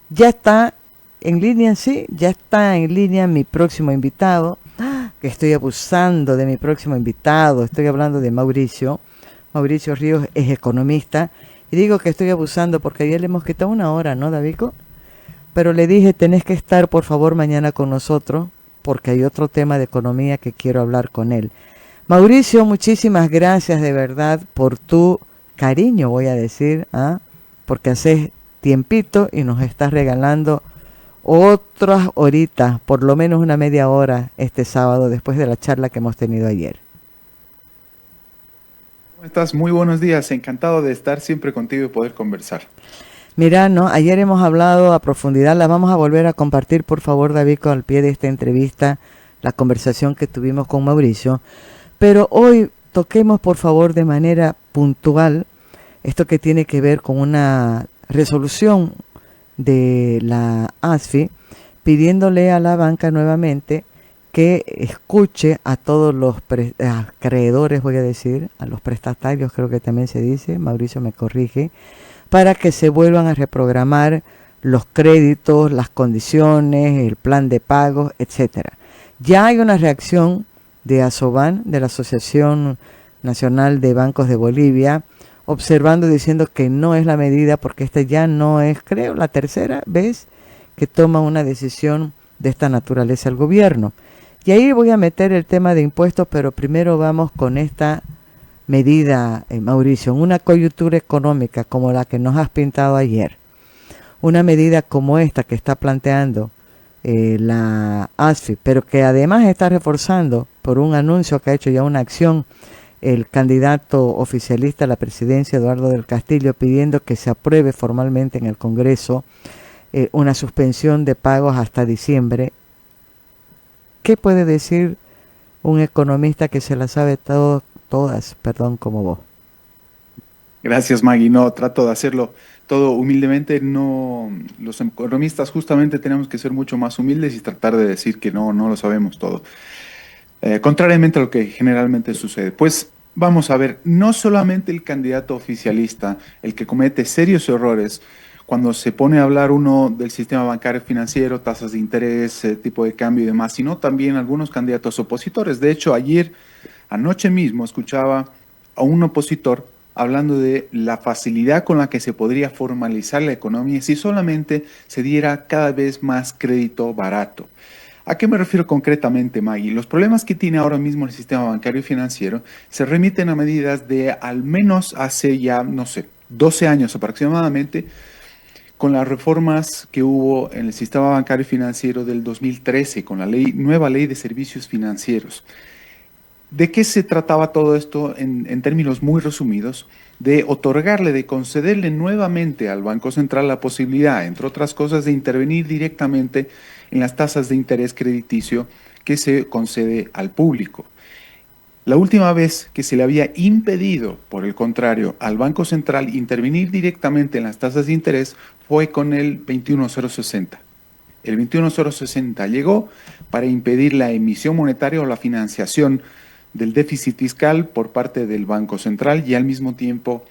Ya está en línea, sí, ya está en línea mi próximo invitado. Que estoy abusando de mi próximo invitado. Estoy hablando de Mauricio. Mauricio Ríos es economista. Y digo que estoy abusando porque ayer le hemos quitado una hora, ¿no, Davico? Pero le dije, tenés que estar por favor mañana con nosotros porque hay otro tema de economía que quiero hablar con él. Mauricio, muchísimas gracias de verdad por tu cariño, voy a decir, ¿ah? Porque haces tiempito y nos estás regalando otras horitas, por lo menos una media hora este sábado después de la charla que hemos tenido ayer. ¿Cómo estás? Muy buenos días, encantado de estar siempre contigo y poder conversar. Mira, ¿no? Ayer hemos hablado a profundidad, la vamos a volver a compartir, por favor, David, al pie de esta entrevista, la conversación que tuvimos con Mauricio. Pero hoy toquemos, por favor, de manera puntual esto que tiene que ver con una resolución de la ASFI pidiéndole a la banca nuevamente que escuche a todos los acreedores, voy a decir, a los prestatarios, creo que también se dice, Mauricio me corrige, para que se vuelvan a reprogramar los créditos, las condiciones, el plan de pagos, etcétera. Ya hay una reacción de ASOBAN, de la Asociación Nacional de Bancos de Bolivia, observando, diciendo que no es la medida porque esta ya no es, creo, la tercera vez que toma una decisión de esta naturaleza el gobierno. Y ahí voy a meter el tema de impuestos, pero primero vamos con esta medida, Mauricio, en una coyuntura económica como la que nos has pintado ayer, una medida como esta que está planteando la ASFI, pero que además está reforzando por un anuncio que ha hecho ya una acción el candidato oficialista a la presidencia, Eduardo del Castillo, pidiendo que se apruebe formalmente en el Congreso una suspensión de pagos hasta diciembre. ¿Qué puede decir un economista que se la sabe todas, perdón, como vos? Gracias, Maggie. No, trato de hacerlo todo humildemente. No, los economistas justamente tenemos que ser mucho más humildes y tratar de decir que no lo sabemos todo. Contrariamente a lo que generalmente sucede. Pues vamos a ver, no solamente el candidato oficialista, el que comete serios errores cuando se pone a hablar uno del sistema bancario financiero, tasas de interés, tipo de cambio y demás, sino también algunos candidatos opositores. De hecho, anoche mismo, escuchaba a un opositor hablando de la facilidad con la que se podría formalizar la economía si solamente se diera cada vez más crédito barato. ¿A qué me refiero concretamente, Maggie? Los problemas que tiene ahora mismo el sistema bancario y financiero se remiten a medidas de al menos hace ya, no sé, 12 años aproximadamente, con las reformas que hubo en el sistema bancario y financiero del 2013, con la nueva ley de servicios financieros. ¿De qué se trataba todo esto en términos muy resumidos? De otorgarle, de concederle nuevamente al Banco Central la posibilidad, entre otras cosas, de intervenir directamente en las tasas de interés crediticio que se concede al público. La última vez que se le había impedido, por el contrario, al Banco Central intervenir directamente en las tasas de interés fue con el 21060. El 21060 llegó para impedir la emisión monetaria o la financiación del déficit fiscal por parte del Banco Central y al mismo tiempo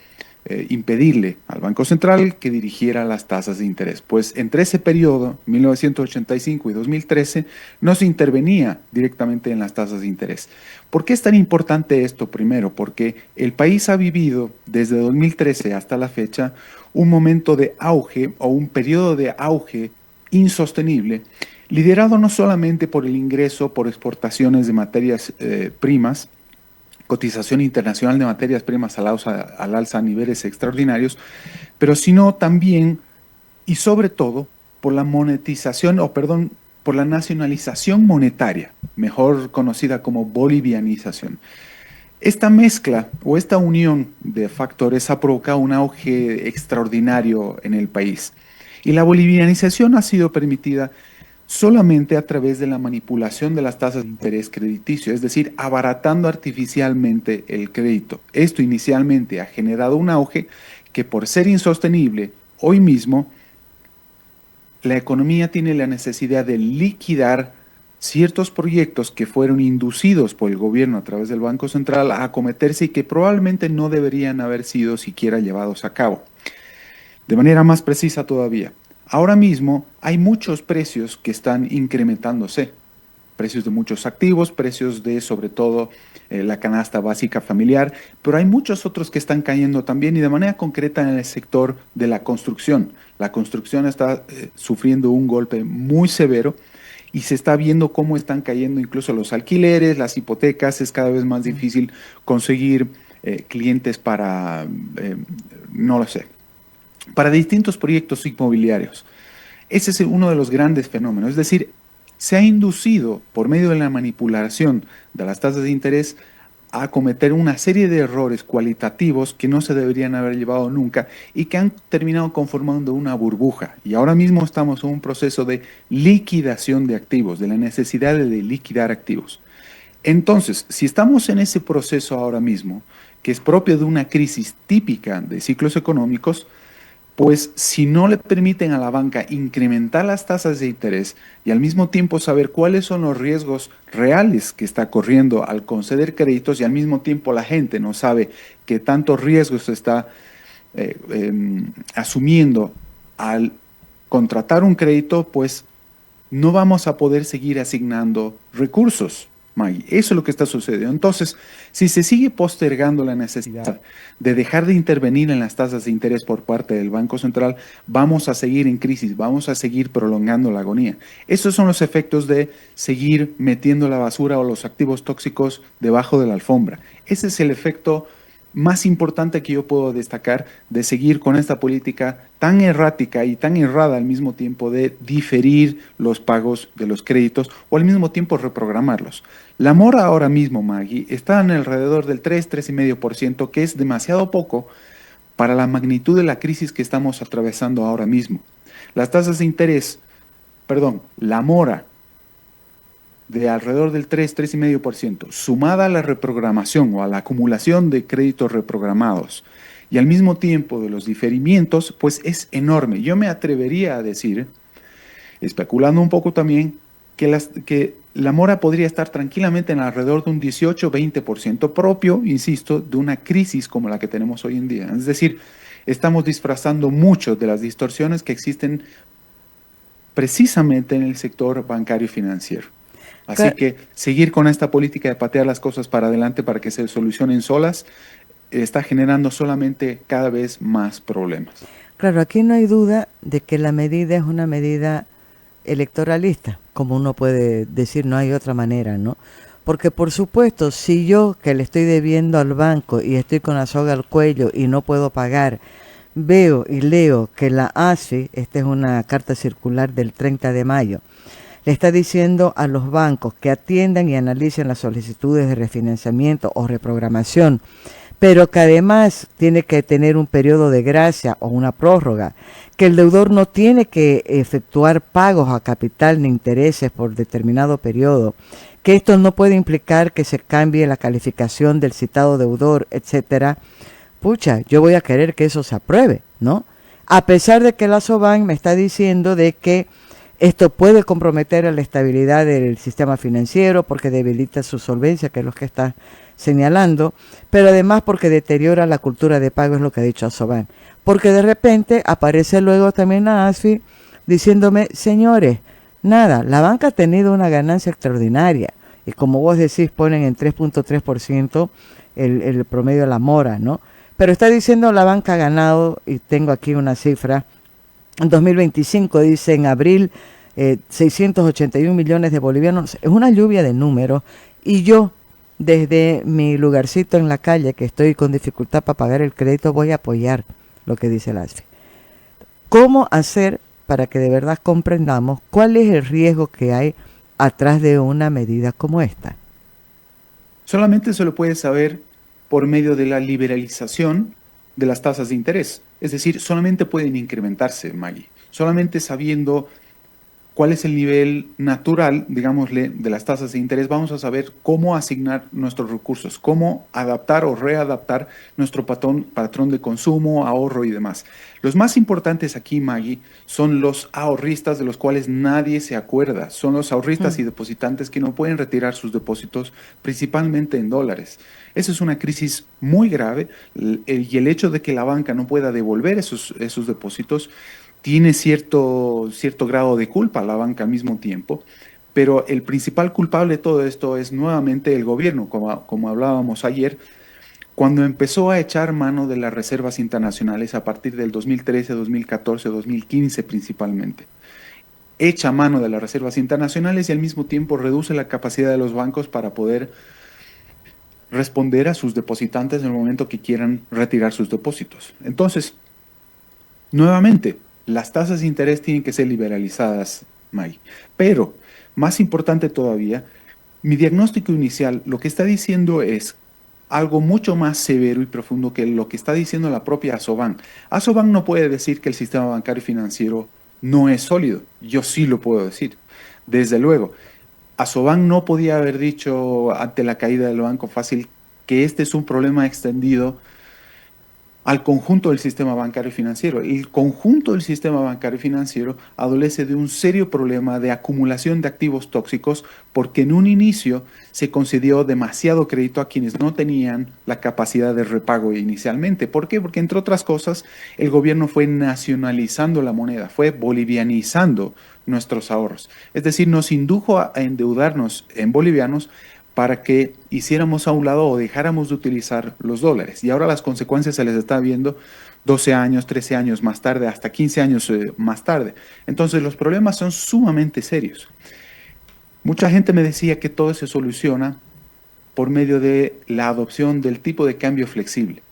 impedirle al Banco Central que dirigiera las tasas de interés. Pues entre ese periodo, 1985 y 2013, no se intervenía directamente en las tasas de interés. ¿Por qué es tan importante esto? Primero, porque el país ha vivido desde 2013 hasta la fecha un momento de auge o un periodo de auge insostenible, liderado no solamente por el ingreso por exportaciones de materias primas, cotización internacional de materias primas al alza a niveles extraordinarios, pero sino también y sobre todo por la monetización, o perdón, por la nacionalización monetaria, mejor conocida como bolivianización. Esta mezcla o esta unión de factores ha provocado un auge extraordinario en el país. Y la bolivianización ha sido permitida solamente a través de la manipulación de las tasas de interés crediticio, es decir, abaratando artificialmente el crédito. Esto inicialmente ha generado un auge que, por ser insostenible, hoy mismo la economía tiene la necesidad de liquidar ciertos proyectos que fueron inducidos por el gobierno a través del Banco Central a acometerse y que probablemente no deberían haber sido siquiera llevados a cabo. De manera más precisa todavía, Ahora mismo hay muchos precios que están incrementándose, precios de muchos activos, precios de sobre todo la canasta básica familiar, pero hay muchos otros que están cayendo también y de manera concreta en el sector de la construcción. La construcción está sufriendo un golpe muy severo y se está viendo cómo están cayendo incluso los alquileres, las hipotecas, es cada vez más difícil conseguir clientes para, no lo sé, para distintos proyectos inmobiliarios. Ese es uno de los grandes fenómenos, es decir, se ha inducido por medio de la manipulación de las tasas de interés a cometer una serie de errores cualitativos que no se deberían haber llevado nunca y que han terminado conformando una burbuja. Y ahora mismo estamos en un proceso de liquidación de activos, de la necesidad de liquidar activos. Entonces, si estamos en ese proceso ahora mismo, que es propio de una crisis típica de ciclos económicos, pues si no le permiten a la banca incrementar las tasas de interés y al mismo tiempo saber cuáles son los riesgos reales que está corriendo al conceder créditos y al mismo tiempo la gente no sabe qué tantos riesgos se está asumiendo al contratar un crédito, pues no vamos a poder seguir asignando recursos, Maggie. Eso es lo que está sucediendo. Entonces, si se sigue postergando la necesidad de dejar de intervenir en las tasas de interés por parte del Banco Central, vamos a seguir en crisis, vamos a seguir prolongando la agonía. Esos son los efectos de seguir metiendo la basura o los activos tóxicos debajo de la alfombra. Ese es el efecto más importante que yo puedo destacar de seguir con esta política tan errática y tan errada al mismo tiempo de diferir los pagos de los créditos o al mismo tiempo reprogramarlos. La mora ahora mismo, Maggie, está en alrededor del 3,5%, que es demasiado poco para la magnitud de la crisis que estamos atravesando ahora mismo. Las tasas de interés, perdón, la mora de alrededor del 3,5%, sumada a la reprogramación o a la acumulación de créditos reprogramados y al mismo tiempo de los diferimientos, pues es enorme. Yo me atrevería a decir, especulando un poco también, que la mora podría estar tranquilamente en alrededor de un 18-20% propio, insisto, de una crisis como la que tenemos hoy en día. Es decir, estamos disfrazando mucho de las distorsiones que existen precisamente en el sector bancario y financiero. Así que seguir con esta política de patear las cosas para adelante para que se solucionen solas está generando solamente cada vez más problemas. Claro, aquí no hay duda de que la medida es una medida electoralista, como uno puede decir, no hay otra manera, ¿no? Porque por supuesto, si yo que le estoy debiendo al banco y estoy con la soga al cuello y no puedo pagar, veo y leo que la ASFI, esta es una carta circular del 30 de mayo, le está diciendo a los bancos que atiendan y analicen las solicitudes de refinanciamiento o reprogramación, pero que además tiene que tener un periodo de gracia o una prórroga, que el deudor no tiene que efectuar pagos a capital ni intereses por determinado periodo, que esto no puede implicar que se cambie la calificación del citado deudor, etcétera. Pucha, yo voy a querer que eso se apruebe, ¿no? A pesar de que la SOBAN me está diciendo de que esto puede comprometer a la estabilidad del sistema financiero porque debilita su solvencia, que es lo que está señalando, pero además porque deteriora la cultura de pago, es lo que ha dicho Asoban. Porque de repente aparece luego también la ASFI diciéndome, señores, nada, la banca ha tenido una ganancia extraordinaria y como vos decís ponen en 3,3% el promedio de la mora, ¿no? Pero está diciendo la banca ha ganado, y tengo aquí una cifra, en 2025 dice en abril 681 millones de bolivianos, es una lluvia de números y yo desde mi lugarcito en la calle que estoy con dificultad para pagar el crédito voy a apoyar lo que dice la ASFI. ¿Cómo hacer para que de verdad comprendamos cuál es el riesgo que hay atrás de una medida como esta? Solamente se lo puede saber por medio de la liberalización de las tasas de interés. Es decir, solamente pueden incrementarse, Maggie. Solamente sabiendo cuál es el nivel natural, digámosle, de las tasas de interés, vamos a saber cómo asignar nuestros recursos, cómo adaptar o readaptar nuestro patrón de consumo, ahorro y demás. Los más importantes aquí, Maggie, son los ahorristas de los cuales nadie se acuerda. Son los ahorristas y depositantes que no pueden retirar sus depósitos, principalmente en dólares. Esa es una crisis muy grave y el hecho de que la banca no pueda devolver esos depósitos tiene cierto grado de culpa la banca al mismo tiempo, pero el principal culpable de todo esto es nuevamente el gobierno, como hablábamos ayer, cuando empezó a echar mano de las reservas internacionales a partir del 2013, 2014, 2015 principalmente. Echa mano de las reservas internacionales y al mismo tiempo reduce la capacidad de los bancos para poder responder a sus depositantes en el momento que quieran retirar sus depósitos. Entonces, nuevamente, las tasas de interés tienen que ser liberalizadas, May. Pero, más importante todavía, mi diagnóstico inicial lo que está diciendo es algo mucho más severo y profundo que lo que está diciendo la propia Asobank. Asobank no puede decir que el sistema bancario y financiero no es sólido. Yo sí lo puedo decir. Desde luego, Asobank no podía haber dicho ante la caída del Banco Fácil que este es un problema extendido al conjunto del sistema bancario y financiero. El conjunto del sistema bancario y financiero adolece de un serio problema de acumulación de activos tóxicos porque en un inicio se concedió demasiado crédito a quienes no tenían la capacidad de repago inicialmente. ¿Por qué? Porque entre otras cosas el gobierno fue nacionalizando la moneda, fue bolivianizando nuestros ahorros. Es decir, nos indujo a endeudarnos en bolivianos para que hiciéramos a un lado o dejáramos de utilizar los dólares. Y ahora las consecuencias se les está viendo 12 años, 13 años más tarde, hasta 15 años más tarde. Entonces los problemas son sumamente serios. Mucha gente me decía que todo se soluciona por medio de la adopción del tipo de cambio flexible.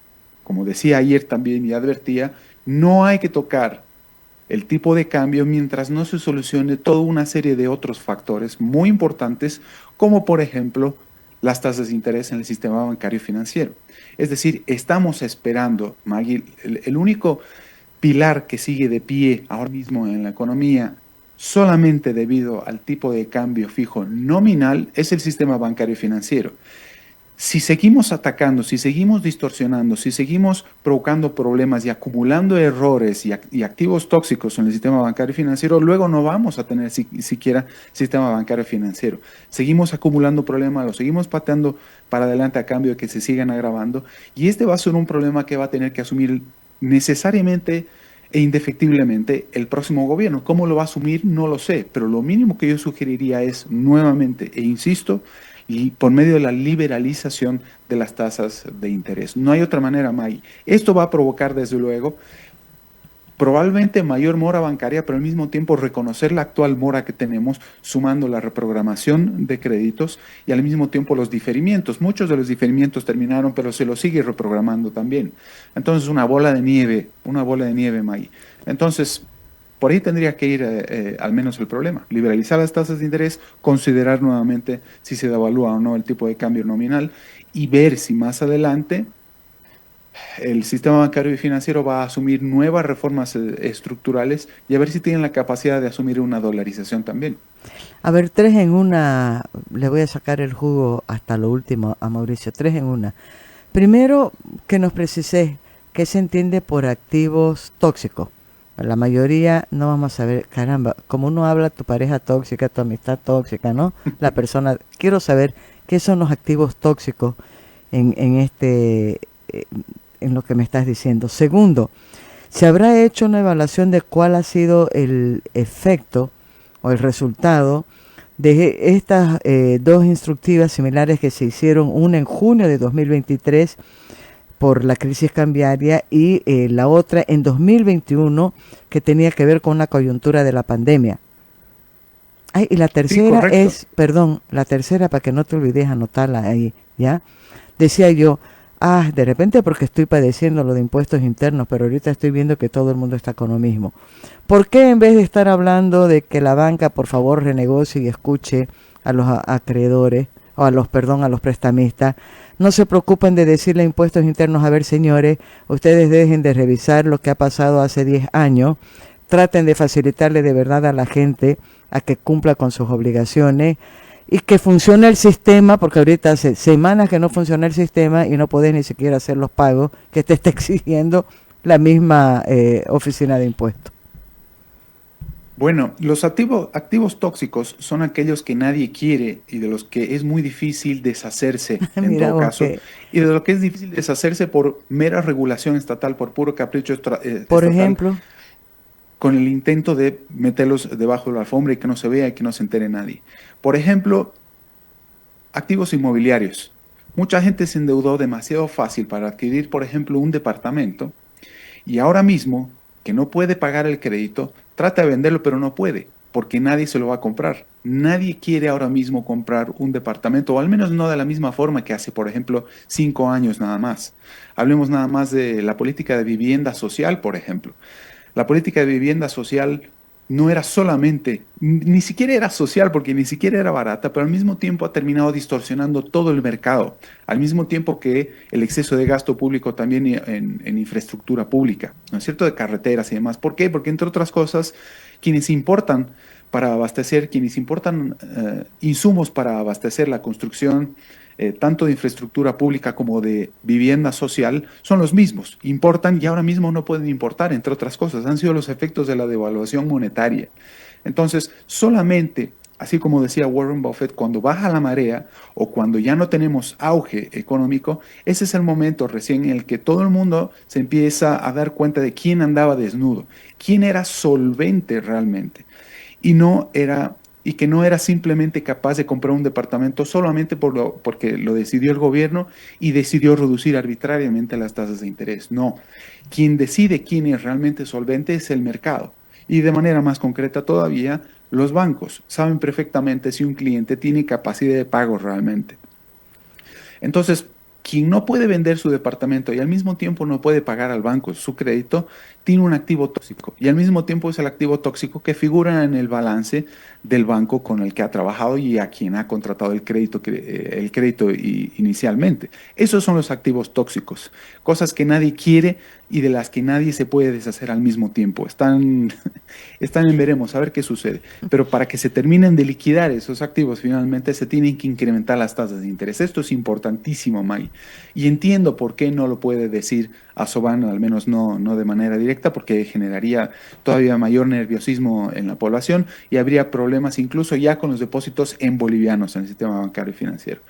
Como decía ayer también y advertía, no hay que tocar el tipo de cambio mientras no se solucione toda una serie de otros factores muy importantes, como por ejemplo las tasas de interés en el sistema bancario y financiero. Es decir, estamos esperando, Maggie, el único pilar que sigue de pie ahora mismo en la economía solamente debido al tipo de cambio fijo nominal es el sistema bancario y financiero. Si seguimos atacando, si seguimos distorsionando, si seguimos provocando problemas y acumulando errores y activos tóxicos en el sistema bancario y financiero, luego no vamos a tener siquiera sistema bancario y financiero. Seguimos acumulando problemas, los seguimos pateando para adelante a cambio de que se sigan agravando y este va a ser un problema que va a tener que asumir necesariamente e indefectiblemente el próximo gobierno. ¿Cómo lo va a asumir? No lo sé, pero lo mínimo que yo sugeriría es nuevamente, e insisto, y por medio de la liberalización de las tasas de interés. No hay otra manera, May. Esto va a provocar, desde luego, probablemente mayor mora bancaria, pero al mismo tiempo reconocer la actual mora que tenemos, sumando la reprogramación de créditos y al mismo tiempo los diferimientos. Muchos de los diferimientos terminaron, pero se los sigue reprogramando también. Entonces, una bola de nieve, May. Entonces, por ahí tendría que ir al menos el problema. Liberalizar las tasas de interés, considerar nuevamente si se devalúa o no el tipo de cambio nominal y ver si más adelante el sistema bancario y financiero va a asumir nuevas reformas estructurales y a ver si tienen la capacidad de asumir una dolarización también. A ver, tres en una, le voy a sacar el jugo hasta lo último a Mauricio, tres en una. Primero, que nos precise qué se entiende por activos tóxicos. La mayoría no vamos a saber, caramba, como uno habla tu pareja tóxica, tu amistad tóxica, ¿no? La persona, quiero saber qué son los activos tóxicos en lo que me estás diciendo. Segundo, ¿se habrá hecho una evaluación de cuál ha sido el efecto o el resultado de estas dos instructivas similares que se hicieron, una en junio de 2023 por la crisis cambiaria y la otra en 2021 que tenía que ver con la coyuntura de la pandemia? Ay, y la tercera Sí, es, perdón, la tercera para que no te olvides anotarla ahí, ¿ya? Decía yo, de repente porque estoy padeciendo lo de impuestos internos, pero ahorita estoy viendo que todo el mundo está con lo mismo. ¿Por qué en vez de estar hablando de que la banca por favor renegocie y escuche a los acreedores, o a los prestamistas, no se preocupen de decirle a impuestos internos, a ver señores, ustedes dejen de revisar lo que ha pasado hace 10 años, traten de facilitarle de verdad a la gente a que cumpla con sus obligaciones y que funcione el sistema, porque ahorita hace semanas que no funciona el sistema y no podés ni siquiera hacer los pagos que te está exigiendo la misma oficina de impuestos? Bueno, los activos tóxicos son aquellos que nadie quiere y de los que es muy difícil deshacerse en Mira todo vos caso, que, y de lo que es difícil deshacerse por mera regulación estatal, por puro capricho por estatal. ejemplo, con el intento de meterlos debajo de la alfombra y que no se vea y que no se entere nadie. Por ejemplo, activos inmobiliarios. Mucha gente se endeudó demasiado fácil para adquirir, por ejemplo, un departamento y ahora mismo, que no puede pagar el crédito, trata de venderlo, pero no puede, porque nadie se lo va a comprar. Nadie quiere ahora mismo comprar un departamento, o al menos no de la misma forma que hace, por ejemplo, 5 años nada más. Hablemos nada más de la política de vivienda social, por ejemplo. La política de vivienda social no era solamente, ni siquiera era social porque ni siquiera era barata, pero al mismo tiempo ha terminado distorsionando todo el mercado, al mismo tiempo que el exceso de gasto público también en infraestructura pública, ¿no es cierto? De carreteras y demás. ¿Por qué? Porque entre otras cosas, quienes importan para abastecer, quienes importan insumos para abastecer la construcción, tanto de infraestructura pública como de vivienda social, son los mismos. Importan y ahora mismo no pueden importar, entre otras cosas. Han sido los efectos de la devaluación monetaria. Entonces, solamente, así como decía Warren Buffett, cuando baja la marea o cuando ya no tenemos auge económico, ese es el momento recién en el que todo el mundo se empieza a dar cuenta de quién andaba desnudo, quién era solvente realmente y que no era simplemente capaz de comprar un departamento solamente porque lo decidió el gobierno y decidió reducir arbitrariamente las tasas de interés. No, quien decide quién es realmente solvente es el mercado. Y de manera más concreta todavía, los bancos saben perfectamente si un cliente tiene capacidad de pago realmente. Entonces, quien no puede vender su departamento y al mismo tiempo no puede pagar al banco su crédito, tiene un activo tóxico. Y al mismo tiempo es el activo tóxico que figura en el balance del banco con el que ha trabajado y a quien ha contratado el crédito inicialmente. Esos son los activos tóxicos, cosas que nadie quiere y de las que nadie se puede deshacer al mismo tiempo. Están en veremos, a ver qué sucede. Pero para que se terminen de liquidar esos activos, finalmente se tienen que incrementar las tasas de interés. Esto es importantísimo, Maggie. Y entiendo por qué no lo puede decir a Sobán, al menos no de manera directa, porque generaría todavía mayor nerviosismo en la población y habría problemas incluso ya con los depósitos en bolivianos en el sistema bancario y financiero.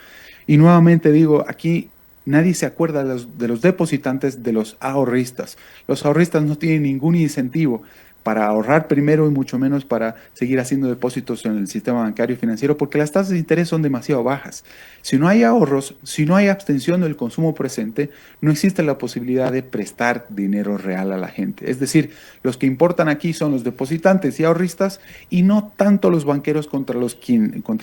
Y nuevamente digo, aquí nadie se acuerda de los depositantes, de los ahorristas. Los ahorristas no tienen ningún incentivo para ahorrar primero y mucho menos para seguir haciendo depósitos en el sistema bancario y financiero, porque las tasas de interés son demasiado bajas. Si no hay ahorros, si no hay abstención del consumo presente, no existe la posibilidad de prestar dinero real a la gente. Es decir, los que importan aquí son los depositantes y ahorristas y no tanto los banqueros contra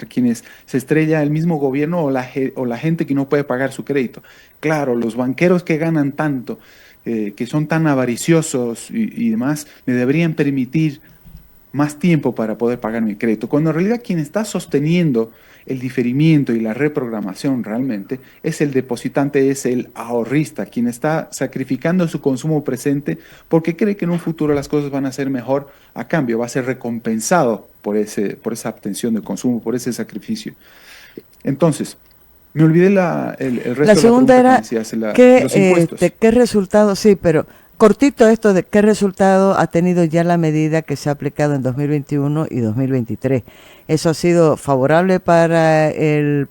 quienes se estrella el mismo gobierno o la gente que no puede pagar su crédito. Claro, los banqueros que ganan tanto, que son tan avariciosos y demás, me deberían permitir más tiempo para poder pagar mi crédito, cuando en realidad quien está sosteniendo el diferimiento y la reprogramación realmente es el depositante, es el ahorrista, quien está sacrificando su consumo presente porque cree que en un futuro las cosas van a ser mejor a cambio, va a ser recompensado por esa obtención de consumo, por ese sacrificio. Entonces, me olvidé el La resto de la segunda pregunta que me era, decías, los de impuestos. qué resultado, sí, pero cortito esto de qué resultado ha tenido ya la medida que se ha aplicado en 2021 y 2023. ¿Eso ha sido favorable para el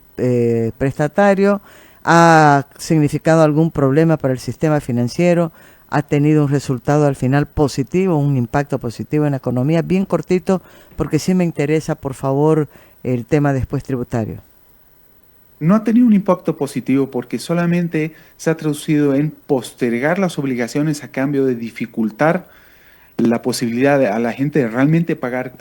prestatario? ¿Ha significado algún problema para el sistema financiero? ¿Ha tenido un resultado al final positivo, un impacto positivo en la economía? Bien cortito, porque sí me interesa, por favor, el tema después tributario. No ha tenido un impacto positivo porque solamente se ha traducido en postergar las obligaciones a cambio de dificultar la posibilidad a la gente de realmente pagar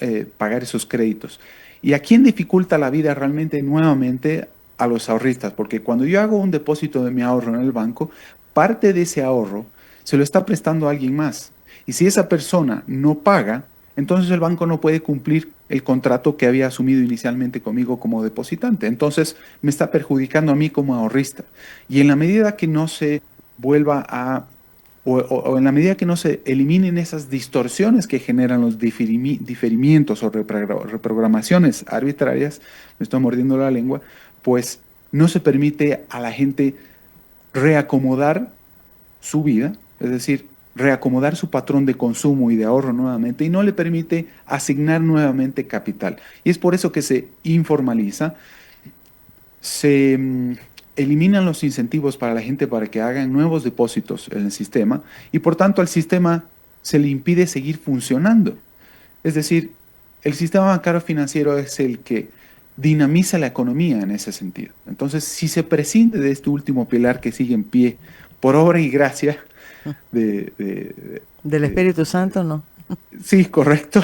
esos créditos. ¿Y a quién dificulta la vida realmente nuevamente? A los ahorristas, porque cuando yo hago un depósito de mi ahorro en el banco, parte de ese ahorro se lo está prestando a alguien más. Y si esa persona no paga, entonces el banco no puede cumplir el contrato que había asumido inicialmente conmigo como depositante. Entonces me está perjudicando a mí como ahorrista. Y en la medida que no se vuelva a o en la medida que no se eliminen esas distorsiones que generan los diferimientos o reprogramaciones arbitrarias, me estoy mordiendo la lengua, pues no se permite a la gente reacomodar su vida, es decir, reacomodar su patrón de consumo y de ahorro nuevamente y no le permite asignar nuevamente capital. Y es por eso que se informaliza, se eliminan los incentivos para la gente para que hagan nuevos depósitos en el sistema y por tanto el sistema se le impide seguir funcionando. Es decir, el sistema bancario financiero es el que dinamiza la economía en ese sentido. Entonces, si se prescinde de este último pilar que sigue en pie por obra y gracia de, de- Del de- Espíritu Santo, no. sí, correcto,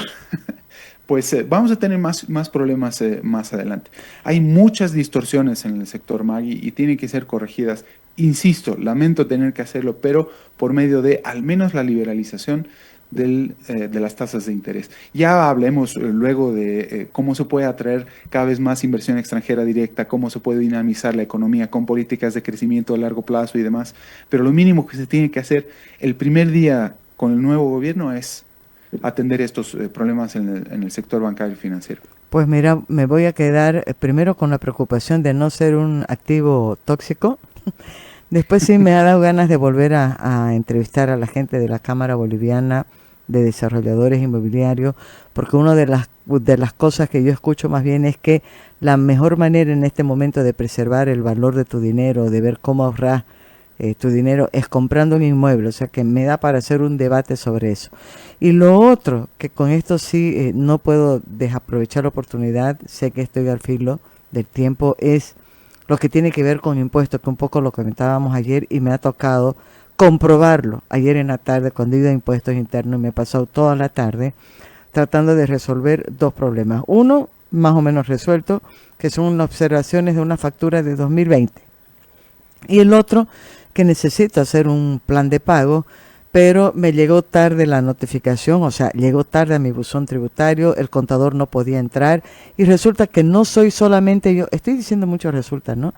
pues vamos a tener más problemas más adelante. Hay muchas distorsiones en el sector Magui y tienen que ser corregidas. Insisto, lamento tener que hacerlo, pero por medio de al menos la liberalización de las tasas de interés. Ya hablemos luego de cómo se puede atraer cada vez más inversión extranjera directa, cómo se puede dinamizar la economía con políticas de crecimiento a largo plazo y demás. Pero lo mínimo que se tiene que hacer el primer día con el nuevo gobierno es atender estos problemas en el sector bancario y financiero. Pues mira, me voy a quedar primero con la preocupación de no ser un activo tóxico. Después sí me ha dado ganas de volver a entrevistar a la gente de la Cámara Boliviana de Desarrolladores Inmobiliarios, porque una de las cosas que yo escucho más bien es que la mejor manera en este momento de preservar el valor de tu dinero, de ver cómo ahorrar tu dinero, es comprando un inmueble. O sea que me da para hacer un debate sobre eso. Y lo otro, que con esto sí no puedo desaprovechar la oportunidad, sé que estoy al filo del tiempo, es lo que tiene que ver con impuestos, que un poco lo comentábamos ayer y me ha tocado comprobarlo ayer en la tarde cuando iba a impuestos internos y me pasó toda la tarde tratando de resolver dos problemas. Uno, más o menos resuelto, que son observaciones de una factura de 2020. Y el otro, que necesito hacer un plan de pago, pero me llegó tarde la notificación, o sea, llegó tarde a mi buzón tributario, el contador no podía entrar y resulta que no soy solamente yo, estoy diciendo mucho resulta, ¿no?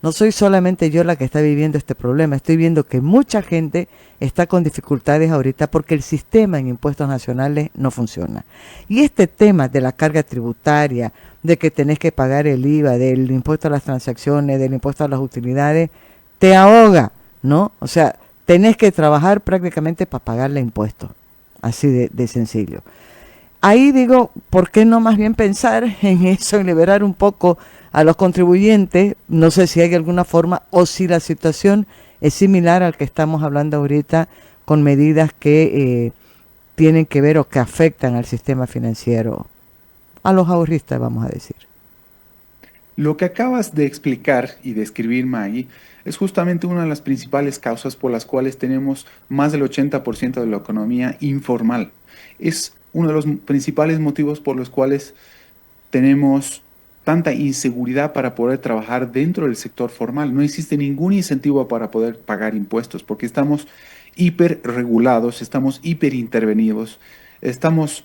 No soy solamente yo la que está viviendo este problema, estoy viendo que mucha gente está con dificultades ahorita porque el sistema en impuestos nacionales no funciona. Y este tema de la carga tributaria, de que tenés que pagar el IVA, del impuesto a las transacciones, del impuesto a las utilidades, te ahoga, ¿no? O sea, tenés que trabajar prácticamente para pagarle impuestos, así de sencillo. Ahí digo, ¿por qué no más bien pensar en eso, en liberar un poco a los contribuyentes? No sé si hay alguna forma o si la situación es similar al que estamos hablando ahorita con medidas que tienen que ver o que afectan al sistema financiero, a los ahorristas, vamos a decir. Lo que acabas de explicar y describir, Maggie, es justamente una de las principales causas por las cuales tenemos más del 80% de la economía informal. Es uno de los principales motivos por los cuales tenemos tanta inseguridad para poder trabajar dentro del sector formal. No existe ningún incentivo para poder pagar impuestos porque estamos hiper regulados, estamos hiper intervenidos, estamos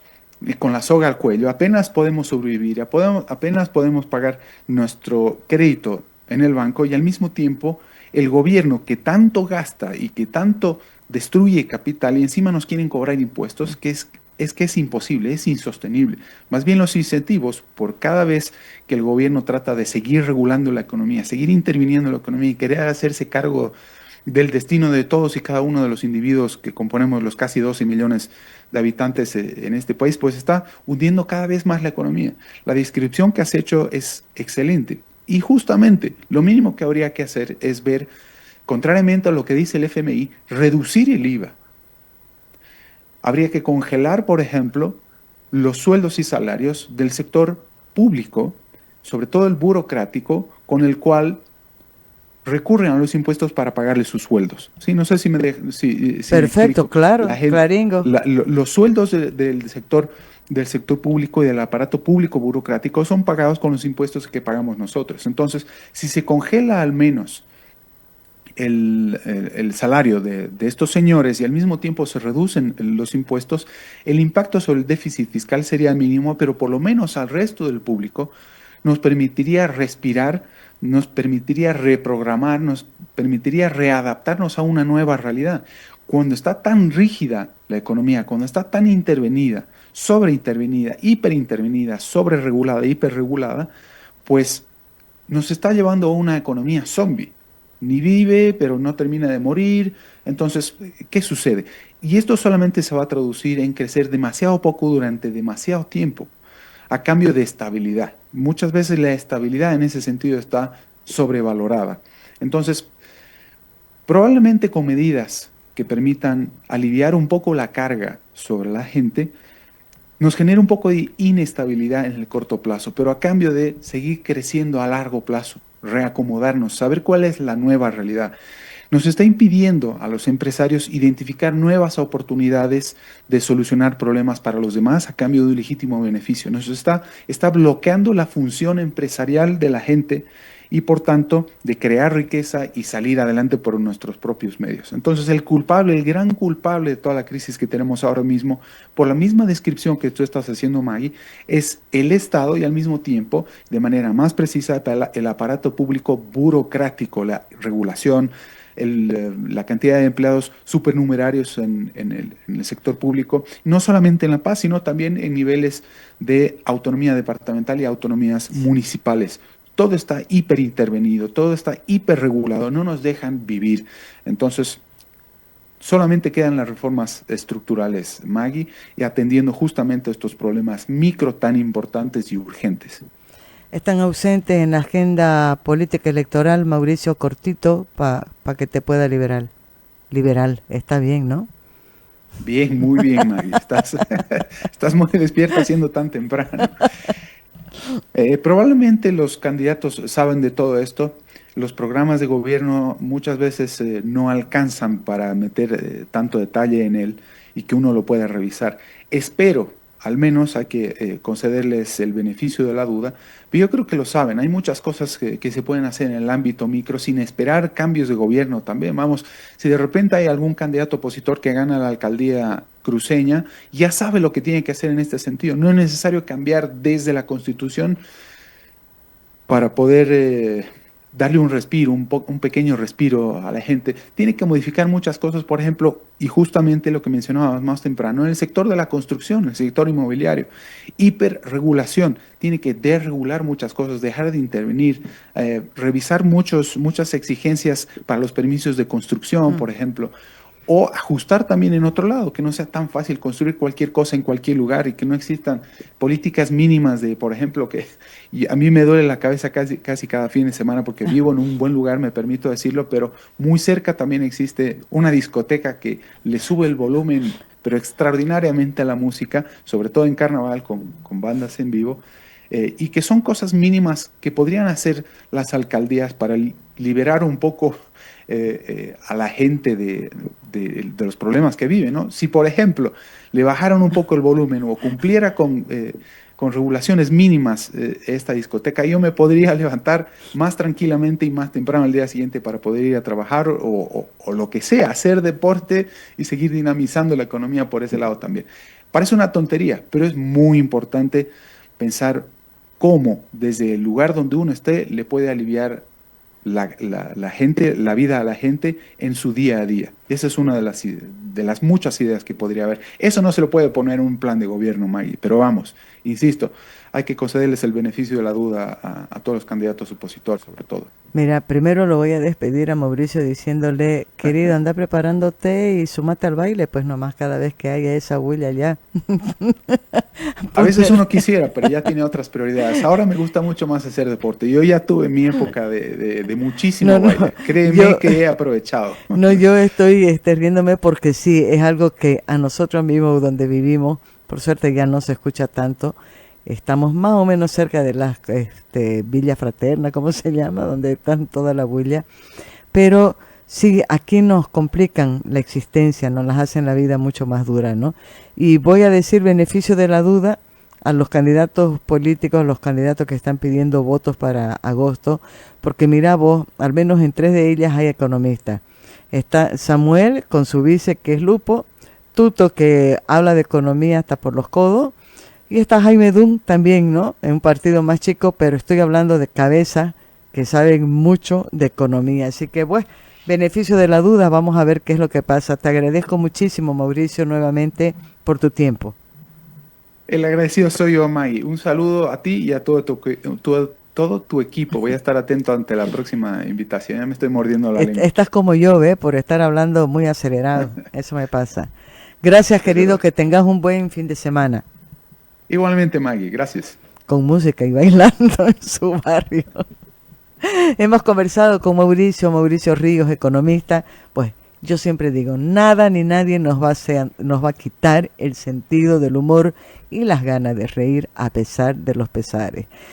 con la soga al cuello, apenas podemos sobrevivir, apenas podemos pagar nuestro crédito en el banco y al mismo tiempo el gobierno que tanto gasta y que tanto destruye capital y encima nos quieren cobrar impuestos, es que es imposible, es insostenible. Más bien los incentivos, por cada vez que el gobierno trata de seguir regulando la economía, seguir interviniendo en la economía y querer hacerse cargo del destino de todos y cada uno de los individuos que componemos los casi 12 millones de habitantes en este país, pues está hundiendo cada vez más la economía. La descripción que has hecho es excelente. Y justamente lo mínimo que habría que hacer es ver, contrariamente a lo que dice el FMI, reducir el IVA. Habría que congelar, por ejemplo, los sueldos y salarios del sector público, sobre todo el burocrático, con el cual recurren a los impuestos para pagarles sus sueldos. Sí, no sé si me Perfecto, explico. claro, claringo. Los sueldos del sector público y del aparato público burocrático son pagados con los impuestos que pagamos nosotros. Entonces, si se congela al menos el salario de estos señores y al mismo tiempo se reducen los impuestos, el impacto sobre el déficit fiscal sería mínimo, pero por lo menos al resto del público nos permitiría respirar, nos permitiría reprogramar, nos permitiría readaptarnos a una nueva realidad. Cuando está tan rígida la economía, cuando está tan intervenida, sobreintervenida, hiperintervenida, sobreregulada, hiperregulada, pues nos está llevando a una economía zombie. Ni vive, pero no termina de morir. Entonces, ¿qué sucede? Y esto solamente se va a traducir en crecer demasiado poco durante demasiado tiempo, a cambio de estabilidad. Muchas veces la estabilidad en ese sentido está sobrevalorada. Entonces, probablemente con medidas que permitan aliviar un poco la carga sobre la gente, nos genera un poco de inestabilidad en el corto plazo, pero a cambio de seguir creciendo a largo plazo, reacomodarnos, saber cuál es la nueva realidad. Nos está impidiendo a los empresarios identificar nuevas oportunidades de solucionar problemas para los demás a cambio de un legítimo beneficio. Está bloqueando la función empresarial de la gente y por tanto de crear riqueza y salir adelante por nuestros propios medios. Entonces el gran culpable de toda la crisis que tenemos ahora mismo, por la misma descripción que tú estás haciendo, Maggie, es el Estado y al mismo tiempo, de manera más precisa, el aparato público burocrático, la regulación, la cantidad de empleados supernumerarios en el sector público, no solamente en La Paz, sino también en niveles de autonomía departamental y autonomías municipales. Todo está hiperintervenido, todo está hiperregulado, no nos dejan vivir. Entonces, solamente quedan las reformas estructurales, Maggie, y atendiendo justamente a estos problemas micro tan importantes y urgentes. Están ausentes en la agenda política electoral, Mauricio, cortito, para que te pueda liberar. Liberal, está bien, ¿no? Bien, muy bien, Maggie. Estás muy despierta siendo tan temprano. Probablemente los candidatos saben de todo esto. Los programas de gobierno muchas veces no alcanzan para meter tanto detalle en él y que uno lo pueda revisar. Espero, al menos hay que concederles el beneficio de la duda, pero yo creo que lo saben. Hay muchas cosas que se pueden hacer en el ámbito micro sin esperar cambios de gobierno también. Vamos, si de repente hay algún candidato opositor que gana la alcaldía cruceña, ya sabe lo que tiene que hacer en este sentido. No es necesario cambiar desde la Constitución para poder darle un respiro, un pequeño respiro a la gente. Tiene que modificar muchas cosas, por ejemplo, y justamente lo que mencionábamos más temprano, en el sector de la construcción, el sector inmobiliario. Hiperregulación, tiene que desregular muchas cosas, dejar de intervenir, revisar muchas exigencias para los permisos de construcción, por ejemplo, o ajustar también en otro lado, que no sea tan fácil construir cualquier cosa en cualquier lugar y que no existan políticas mínimas de, por ejemplo, y a mí me duele la cabeza casi cada fin de semana porque vivo en un buen lugar, me permito decirlo, pero muy cerca también existe una discoteca que le sube el volumen, pero extraordinariamente a la música, sobre todo en carnaval con bandas en vivo, y que son cosas mínimas que podrían hacer las alcaldías para liberar un poco a la gente de los problemas que vive, ¿no? Si, por ejemplo, le bajaran un poco el volumen o cumpliera con regulaciones mínimas esta discoteca, yo me podría levantar más tranquilamente y más temprano al día siguiente para poder ir a trabajar o lo que sea, hacer deporte y seguir dinamizando la economía por ese lado también. Parece una tontería, pero es muy importante pensar cómo desde el lugar donde uno esté le puede aliviar la gente, la vida a la gente en su día a día. Esa es una de las muchas ideas que podría haber. Eso no se lo puede poner en un plan de gobierno, Maggie, pero vamos, insisto, hay que concederles el beneficio de la duda a todos los candidatos opositores, sobre todo. Mira, primero lo voy a despedir a Mauricio diciéndole, querido, anda preparándote y sumate al baile, pues nomás cada vez que haya esa huella allá. A veces uno quisiera, pero ya tiene otras prioridades. Ahora me gusta mucho más hacer deporte. Yo ya tuve mi época de muchísimo baile. Créeme que he aprovechado. No, yo estoy riéndome porque sí, es algo que a nosotros mismos donde vivimos, por suerte ya no se escucha tanto. Estamos más o menos cerca de las Villa Fraterna, ¿cómo se llama? Donde están toda la bulla. Pero sí, aquí nos complican la existencia, nos las hacen la vida mucho más dura, ¿no? Y voy a decir beneficio de la duda a los candidatos políticos, los candidatos que están pidiendo votos para agosto, porque mira vos, al menos en 3 de ellas hay economistas. Está Samuel con su vice que es Lupo, Tuto que habla de economía hasta por los codos, y está Jaime Dunn también, ¿no? En un partido más chico, pero estoy hablando de cabezas que saben mucho de economía. Así que, bueno, beneficio de la duda, vamos a ver qué es lo que pasa. Te agradezco muchísimo, Mauricio, nuevamente por tu tiempo. El agradecido soy yo, Maggie. Un saludo a ti y a todo tu equipo. Voy a estar atento ante la próxima invitación. Ya me estoy mordiendo la lengua. Estás como yo, por estar hablando muy acelerado. Eso me pasa. Gracias, querido, que tengas un buen fin de semana. Igualmente, Maggie, gracias. Con música y bailando en su barrio. Hemos conversado con Mauricio Ríos, economista, pues Yo siempre digo, nada ni nadie nos va a quitar el sentido del humor y las ganas de reír a pesar de los pesares.